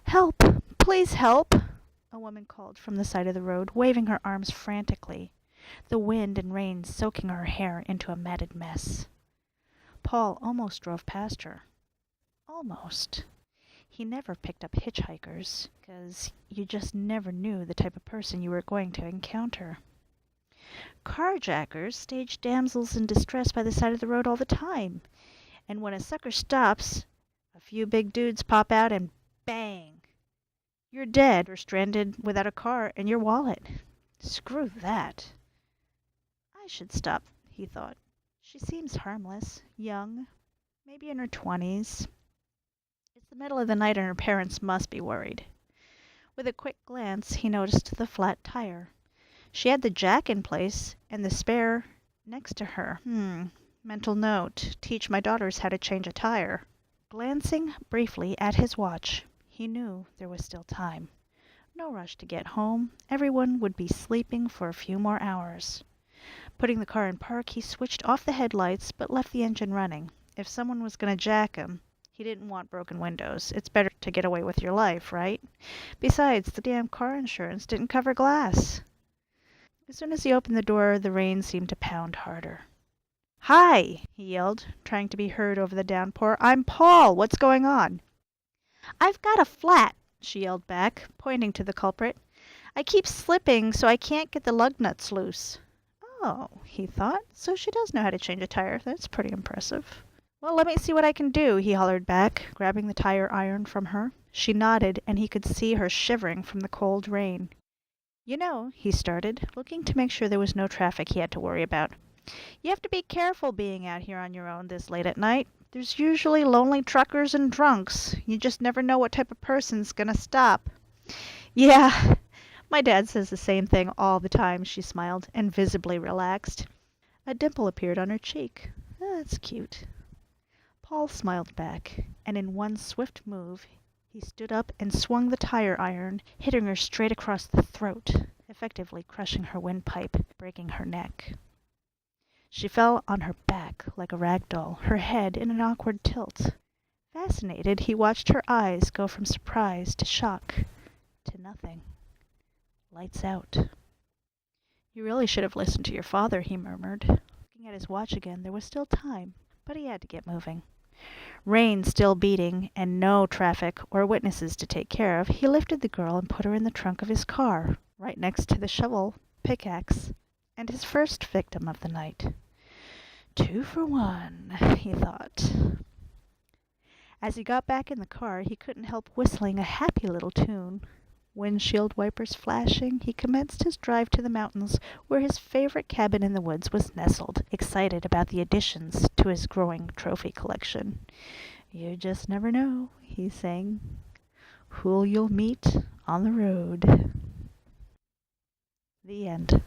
Help! Please help! A woman called from the side of the road, waving her arms frantically, the wind and rain soaking her hair into a matted mess. Paul almost drove past her. Almost. He never picked up hitchhikers, 'cause you just never knew the type of person you were going to encounter. Carjackers stage damsels in distress by the side of the road all the time, and when a sucker stops, a few big dudes pop out and bang! You're dead or stranded without a car and your wallet. Screw that. I should stop, he thought. She seems harmless, young, maybe in her 20s. It's the middle of the night and her parents must be worried. With a quick glance, he noticed the flat tire. She had the jack in place and the spare next to her. Mental note. Teach my daughters how to change a tire. Glancing briefly at his watch, he knew there was still time. No rush to get home. Everyone would be sleeping for a few more hours. Putting the car in park, he switched off the headlights but left the engine running. If someone was going to jack him, he didn't want broken windows. It's better to get away with your life, right? Besides, the damn car insurance didn't cover glass. As soon as he opened the door, the rain seemed to pound harder. "Hi!" he yelled, trying to be heard over the downpour. "I'm Paul. What's going on?" "I've got a flat," she yelled back, pointing to the culprit. "I keep slipping, so I can't get the lug nuts loose." Oh, he thought, so she does know how to change a tire. That's pretty impressive. "Well, let me see what I can do," he hollered back, grabbing the tire iron from her. She nodded, and he could see her shivering from the cold rain. "You know," he started, looking to make sure there was no traffic he had to worry about, "you have to be careful being out here on your own this late at night. There's usually lonely truckers and drunks. You just never know what type of person's gonna stop." "Yeah, my dad says the same thing all the time," she smiled, and visibly relaxed. A dimple appeared on her cheek. That's cute. Paul smiled back, and in one swift move, he stood up and swung the tire iron, hitting her straight across the throat, effectively crushing her windpipe, breaking her neck. She fell on her back like a rag doll, her head in an awkward tilt. Fascinated, he watched her eyes go from surprise to shock to nothing. Lights out. "You really should have listened to your father," he murmured. Looking at his watch again, there was still time, but he had to get moving. Rain still beating, and no traffic or witnesses to take care of, he lifted the girl and put her in the trunk of his car, right next to the shovel, pickaxe, and his first victim of the night. 2 for 1, he thought. As he got back in the car, he couldn't help whistling a happy little tune. Windshield wipers flashing, he commenced his drive to the mountains where his favorite cabin in the woods was nestled, excited about the additions to his growing trophy collection. "You just never know," he sang, "who'll you'll meet on the road." The end.